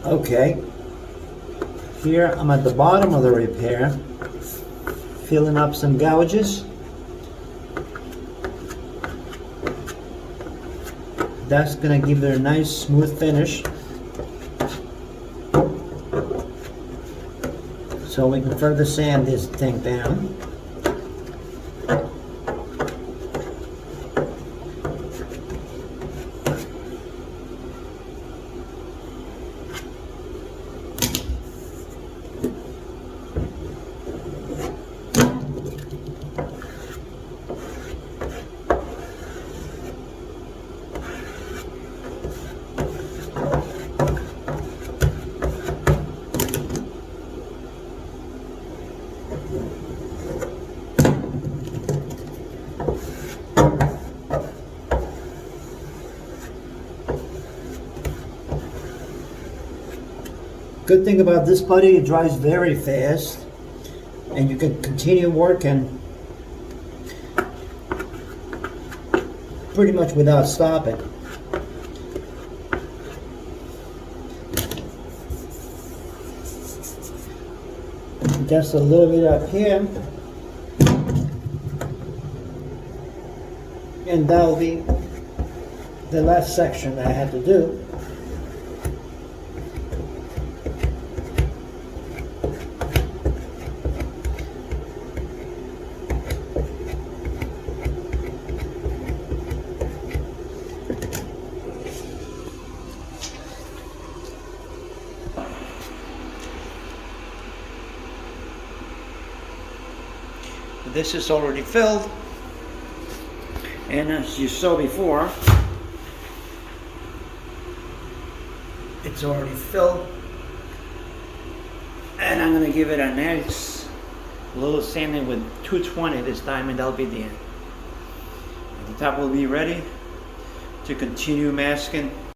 Okay, here I'm at the bottom of the repair, filling up some gouges. That's gonna give it a nice smooth finish. So we can further sand this thing down. Good thing about this putty, it dries very fast and you can continue working pretty much without stopping. Just a little bit up here, and that'll be the last section I had to do. This is already filled, and as you saw before, it's already filled, and I'm going to give it a nice little sanding with 220 this time, and that'll be the end. The top will be ready to continue masking.